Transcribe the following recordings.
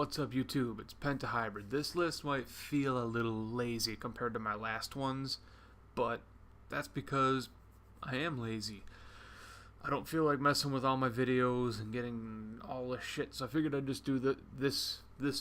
What's up YouTube? It's Pentahybrid. This list might feel a little lazy compared to my last ones, but that's because I am lazy. I don't feel like messing with all my videos and getting all this shit, so I figured I'd just do this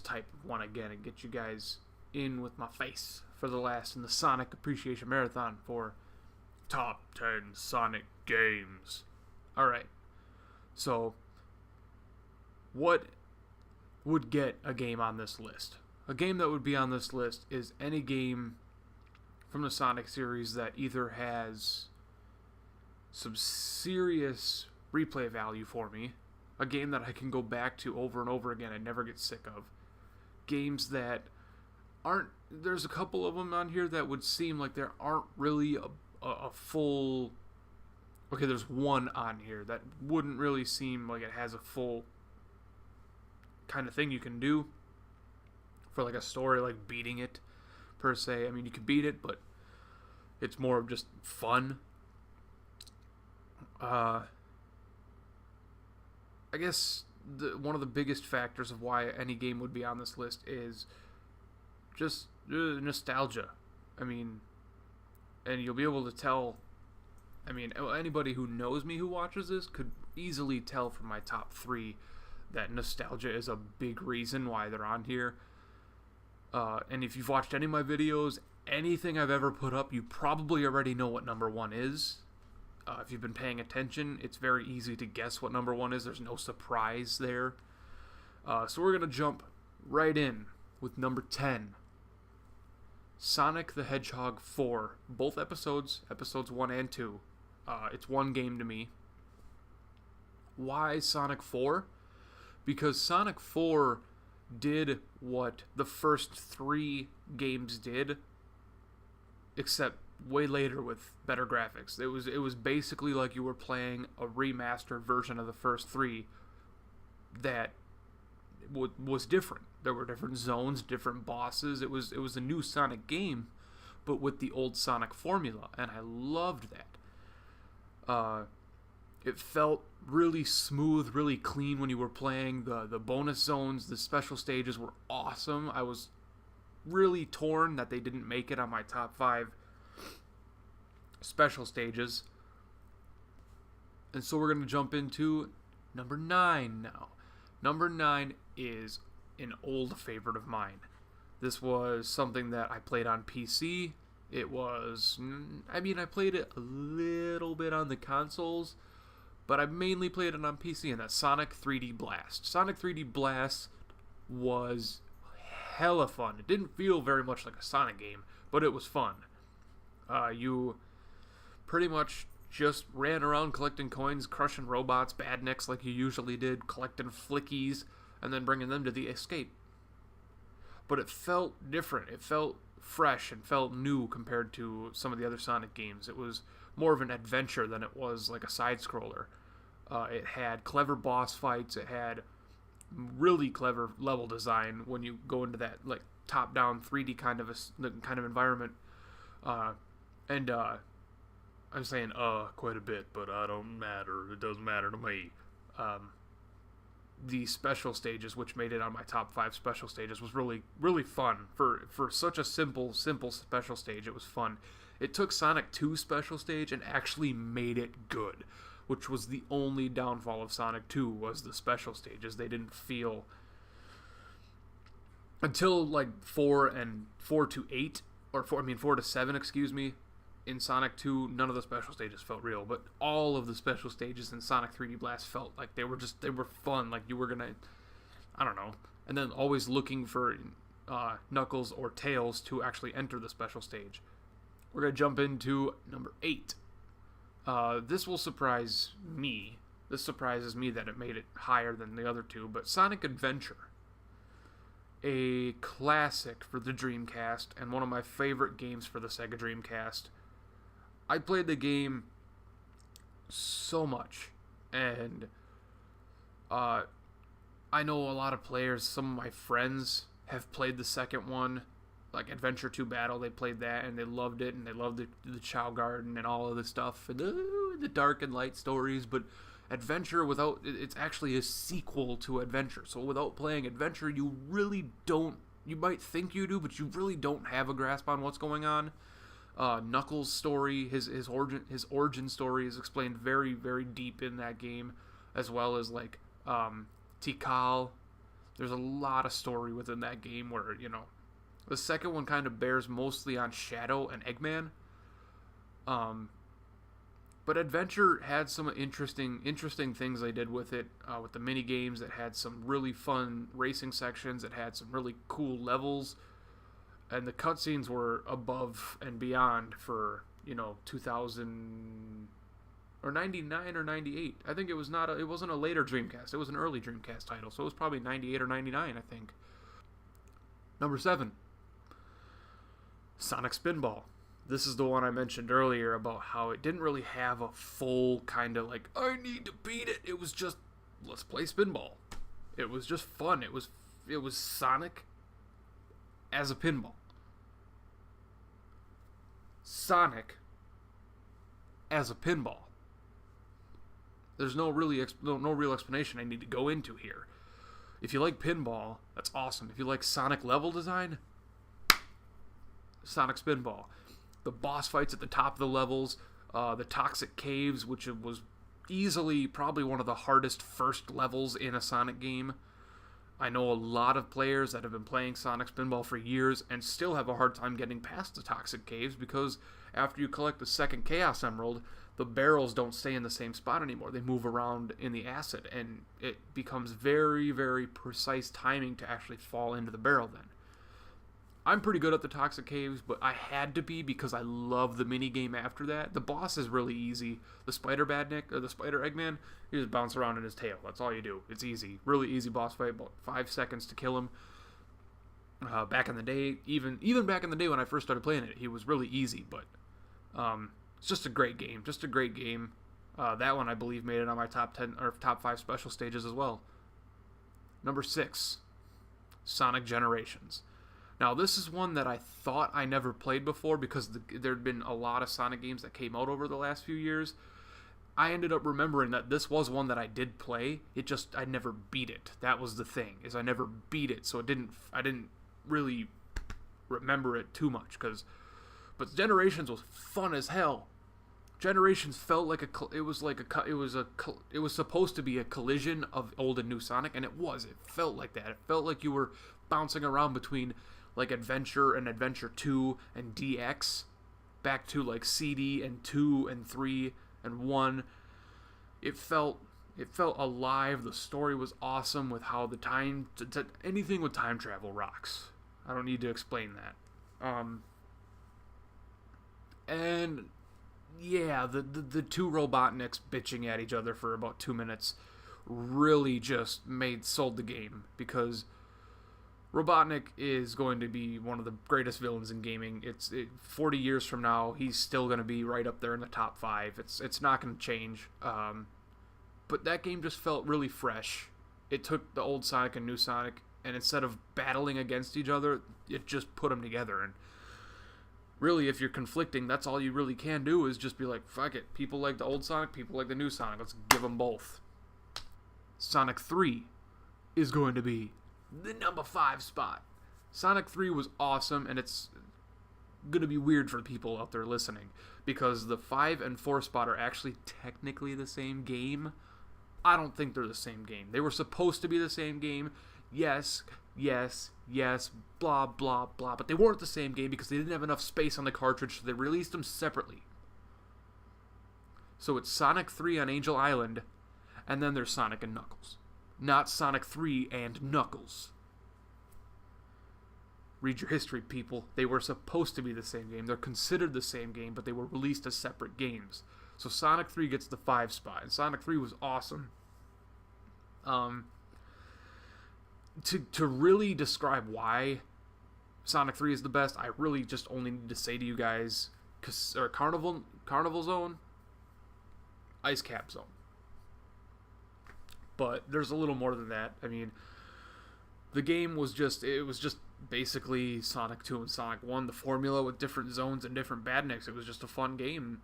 type of one again and get you guys in with my face for the last in the Sonic Appreciation Marathon for Top 10 Sonic Games. Alright, so what would get a game on this list? A game that would be on this list is any game from the Sonic series that either has some serious replay value for me, a game that I can go back to over and over again and never get sick of, games that aren't, there's a couple of them on here that would seem like there aren't really a full, okay, there's one on here that wouldn't really seem like it has a full kind of thing you can do for like a story, like beating it per se. I mean, you can beat it, but it's more of just fun. I guess one of the biggest factors of why any game would be on this list is just nostalgia. I mean, and you'll be able to tell, I mean, anybody who knows me who watches this could easily tell from my top 3 that nostalgia is a big reason why they're on here. And if you've watched any of my videos, anything I've ever put up, you probably already know what number 1 is. If you've been paying attention, it's very easy to guess what number 1 is. There's no surprise there. So we're going to jump right in with number 10. Sonic the Hedgehog 4. Both episodes 1 and 2. It's one game to me. Why Sonic 4? Because Sonic 4 did what the first 3 games did, except way later with better graphics. It was basically like you were playing a remastered version of the first 3 that was different. There were different zones, different bosses. It was a new Sonic game, but with the old Sonic formula, and I loved that. It felt really smooth, really clean when you were playing. The bonus zones, the special stages were awesome. I was really torn that they didn't make it on my top 5 special stages. And so we're going to jump into number 9 now. Number 9 is an old favorite of mine. This was something that I played on PC. It was, I mean, I played it a little bit on the consoles, but I mainly played it on PC, and that's Sonic 3D Blast. Sonic 3D Blast was hella fun. It didn't feel very much like a Sonic game, but it was fun. You pretty much just ran around collecting coins, crushing robots, badniks like you usually did, collecting flickies, and then bringing them to the escape. But it felt different. It felt fresh and felt new compared to some of the other Sonic games. It was more of an adventure than it was like a side-scroller. It had clever boss fights. It had really clever level design when you go into that like top-down 3D kind of environment. I'm saying quite a bit, but I don't matter. It doesn't matter to me. The special stages, which made it on my top 5 special stages, was really, really fun. For such a simple special stage, it was fun. It took Sonic 2 special stage and actually made it good, which was the only downfall of Sonic 2, was the special stages. They didn't feel, until like 4 to 8, or 4 to 7, excuse me, in Sonic 2, none of the special stages felt real, but all of the special stages in Sonic 3D Blast felt like they were fun, like you were gonna, I don't know, and then always looking for Knuckles or Tails to actually enter the special stage. We're gonna jump into number 8. This will surprise me. This surprises me that it made it higher than the other 2, but Sonic Adventure. A classic for the Dreamcast, and one of my favorite games for the Sega Dreamcast. I played the game so much, and I know a lot of players, some of my friends have played the second one, like Adventure 2 Battle. They played that, and they loved it, and they loved the Chow Garden and all of this stuff, and the dark and light stories, but Adventure without, it's actually a sequel to Adventure. So without playing Adventure, you really don't, you might think you do, but you really don't have a grasp on what's going on. Knuckles' story, his origin story is explained very, very deep in that game, as well as like Tikal. There's a lot of story within that game where, you know, the second one kind of bears mostly on Shadow and Eggman. But Adventure had some interesting things they did with it, with the mini games. It had some really fun racing sections. It had some really cool levels, and the cutscenes were above and beyond for, you know, 2000 or 99 or 98. I think it was not. It wasn't a later Dreamcast. It was an early Dreamcast title, so it was probably 98 or 99. I think. Number 7. Sonic Spinball. This is the one I mentioned earlier about how it didn't really have a full kind of like, I need to beat it. It was just, let's play Spinball. It was just fun. It was Sonic as a pinball. Sonic as a pinball. There's no real explanation I need to go into here. If you like pinball, that's awesome. If you like Sonic level design, Sonic Spinball. The boss fights at the top of the levels, the toxic caves, which was easily probably one of the hardest first levels in a Sonic game. I know a lot of players that have been playing Sonic Spinball for years and still have a hard time getting past the toxic caves because after you collect the second Chaos Emerald, the barrels don't stay in the same spot anymore. They move around in the acid, and it becomes very, very precise timing to actually fall into the barrel then. I'm pretty good at the toxic caves, but I had to be because I love the mini game after that. The boss is really easy. The Spider Badnik, or the Spider Eggman, you just bounce around in his tail. That's all you do. It's easy. Really easy boss fight, about 5 seconds to kill him. Back in the day, even back in the day when I first started playing it, he was really easy, but it's just a great game. Just a great game. That one, I believe, made it on my top 10 or top 5 special stages as well. Number 6, Sonic Generations. Now, this is one that I thought I never played before because there had been a lot of Sonic games that came out over the last few years. I ended up remembering that this was one that I did play. I never beat it. That was the thing, is I never beat it, so I didn't really remember it too much. But Generations was fun as hell. Generations felt like it was supposed to be a collision of old and new Sonic, and it was. It felt like that. It felt like you were bouncing around between like Adventure and Adventure 2 and DX, back to like CD and 2 and 3 and 1. It felt alive. The story was awesome with how the time anything with time travel rocks. I don't need to explain that. And yeah, the two Robotniks bitching at each other for about 2 minutes really just sold the game, because Robotnik is going to be one of the greatest villains in gaming. 40 years from now, he's still going to be right up there in the top 5. It's not going to change. But that game just felt really fresh. It took the old Sonic and new Sonic, and instead of battling against each other, it just put them together. And really, if you're conflicting, that's all you really can do, is just be like, fuck it. People like the old Sonic, people like the new Sonic. Let's give them both. Sonic 3 is going to be the number 5 spot. Sonic 3 was awesome, and it's going to be weird for people out there listening, because the 5 and 4 spot are actually technically the same game. I don't think they're the same game. They were supposed to be the same game. Yes, blah, blah, blah. But they weren't the same game because they didn't have enough space on the cartridge, so they released them separately. So it's Sonic 3 on Angel Island, and then there's Sonic and Knuckles. Not Sonic 3 and Knuckles. Read your history, people. They were supposed to be the same game. They're considered the same game, but they were released as separate games. So Sonic 3 gets the 5 spot, and Sonic 3 was awesome. To really describe why Sonic 3 is the best, I really just only need to say to you guys, Carnival Zone, Ice Cap Zone. But there's a little more than that. I mean, the game was just basically Sonic 2 and Sonic 1, the formula with different zones and different badniks. It was just a fun game.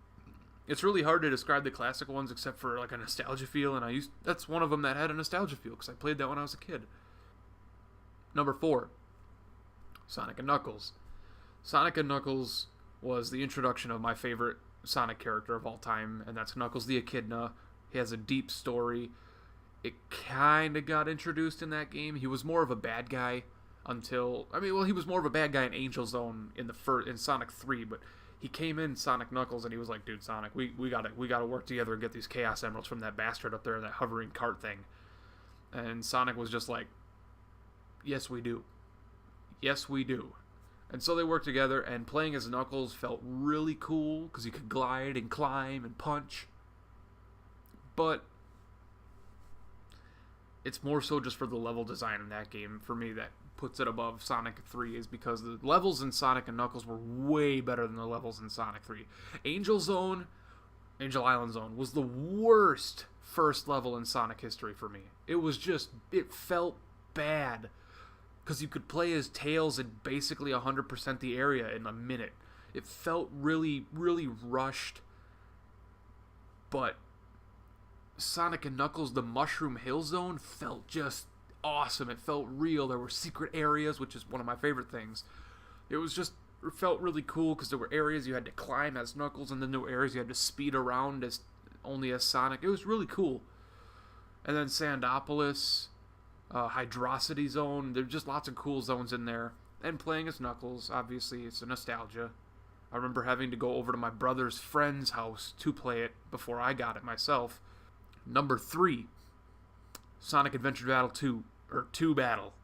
It's really hard to describe the classic ones except for like a nostalgia feel, and that's one of them that had a nostalgia feel because I played that when I was a kid. Number 4, Sonic and Knuckles. Sonic and Knuckles was the introduction of my favorite Sonic character of all time, and that's Knuckles the Echidna. He has a deep story. It kind of got introduced in that game. He was more of a bad guy he was more of a bad guy in Angel Zone in Sonic 3, but he came in Sonic Knuckles and he was like, dude, Sonic, we gotta work together and get these Chaos Emeralds from that bastard up there in that hovering cart thing. And Sonic was just like, yes, we do. Yes, we do. And so they worked together, and playing as Knuckles felt really cool because he could glide and climb and punch. But it's more so just for the level design in that game for me that puts it above Sonic 3, is because the levels in Sonic and Knuckles were way better than the levels in Sonic 3. Angel Island Zone was the worst first level in Sonic history for me. It felt bad because you could play as Tails and basically 100% the area in a minute. It felt really, really rushed. But Sonic and Knuckles, the Mushroom Hill Zone, felt just awesome. It felt real. There were secret areas, which is one of my favorite things. It felt really cool because there were areas you had to climb as Knuckles, and then there were areas you had to speed around as Sonic. It was really cool. And then Sandopolis, Hydrocity Zone. There's just lots of cool zones in there. And playing as Knuckles, obviously, it's a nostalgia. I remember having to go over to my brother's friend's house to play it before I got it myself. Number 3, Sonic Adventure Battle 2, or 2 Battle.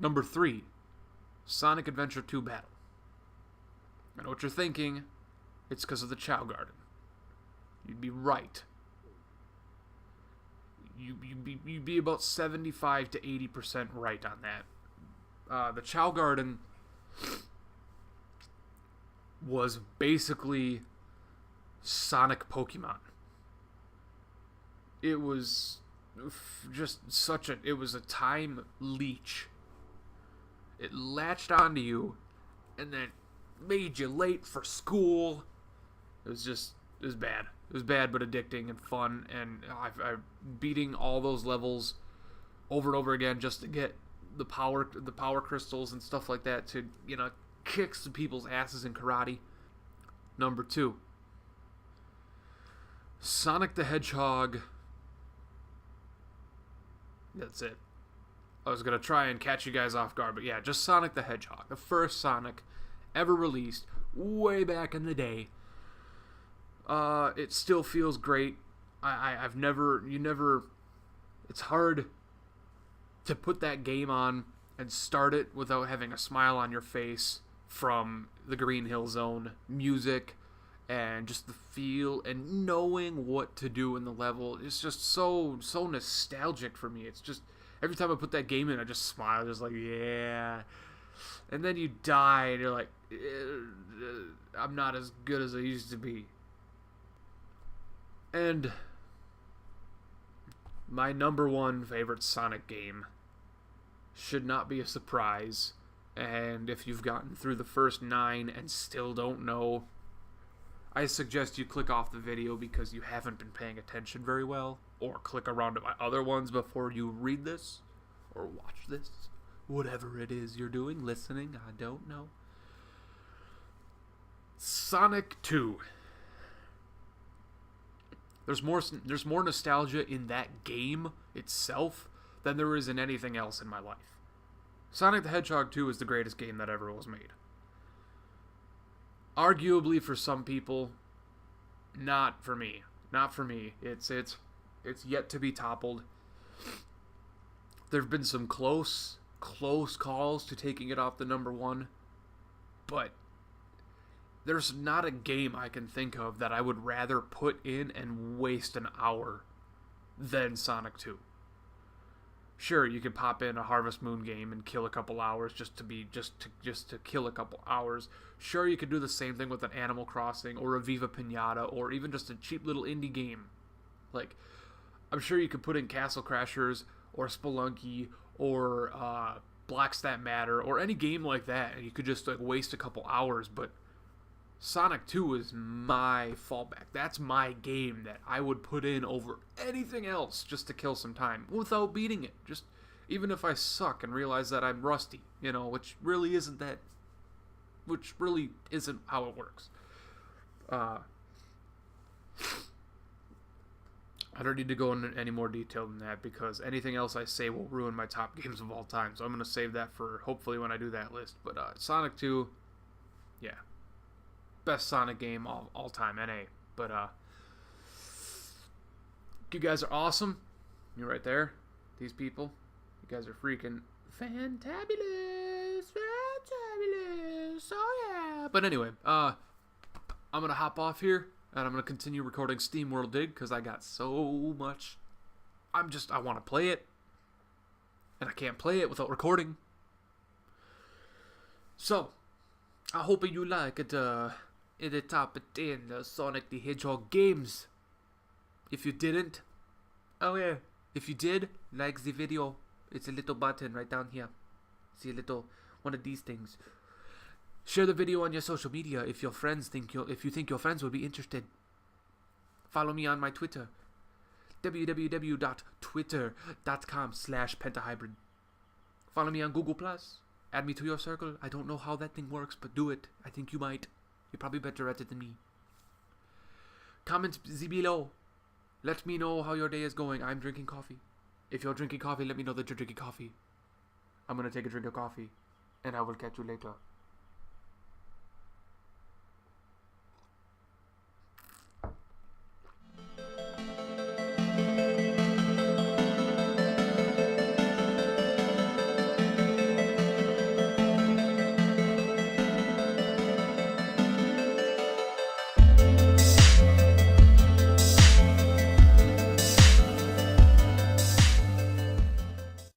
Number 3, Sonic Adventure 2 Battle. I know what you're thinking. It's because of the Chow Garden. You'd be right. You'd be about 75 to 80% right on that. The Chow Garden was basically Sonic Pokemon. It was just it was a time leech. It latched onto you and then made you late for school. It was bad. It was bad but addicting and fun, and I'm beating all those levels over and over again just to get the power crystals and stuff like that to, kick some people's asses in karate. Number 2, Sonic the Hedgehog. That's it. I was going to try and catch you guys off guard, but yeah, just Sonic the Hedgehog. The first Sonic ever released way back in the day. It still feels great. It's hard to put that game on and start it without having a smile on your face from the Green Hill Zone music and just the feel and knowing what to do in the level. It's just so nostalgic for me. It's just every time I put that game in, I just smile, just like, yeah. And then you die and you're like, I'm not as good as I used to be. And my number 1 favorite Sonic game should not be a surprise. And if you've gotten through the first 9 and still don't know, I suggest you click off the video because you haven't been paying attention very well, or click around to my other ones before you read this or watch this. Whatever it is you're doing, listening, I don't know. Sonic 2. There's more nostalgia in that game itself than there is in anything else in my life. Sonic the Hedgehog 2 is the greatest game that ever was made. Arguably for some people, not for me. Not for me. It's yet to be toppled. There have been some close calls to taking it off the number 1, but there's not a game I can think of that I would rather put in and waste an hour than Sonic 2. Sure, you could pop in a Harvest Moon game and kill a couple hours just to kill a couple hours. Sure, you could do the same thing with an Animal Crossing or a Viva Pinata or even just a cheap little indie game. Like, I'm sure you could put in Castle Crashers or Spelunky or Black Stat Matter or any game like that, and you could just waste a couple hours. But Sonic 2 is my fallback. That's my game that I would put in over anything else just to kill some time without beating it. Just even if I suck and realize that I'm rusty, which really isn't how it works. I don't need to go into any more detail than that because anything else I say will ruin my top games of all time. So I'm going to save that for hopefully when I do that list. But Sonic 2, yeah. Best Sonic game all time, NA. But you guys are awesome. You're right there. These people. You guys are freaking fantabulous. Fantabulous. Oh yeah. But anyway, I'm going to hop off here. And I'm going to continue recording SteamWorld Dig because I got so much. I want to play it. And I can't play it without recording. So, I hope you liked the top 10 Sonic the Hedgehog games. If you didn't, oh yeah. If you did, like the video. It's a little button right down here. See a little one of these things. Share the video on your social media if you think your friends would be interested. Follow me on my Twitter. www.twitter.com/pentahybrid. Follow me on Google+. Add me to your circle. I don't know how that thing works, but do it. I think you might. You're probably better at it than me. Comment below. Let me know how your day is going. I'm drinking coffee. If you're drinking coffee, let me know that you're drinking coffee. I'm going to take a drink of coffee, and I will catch you later.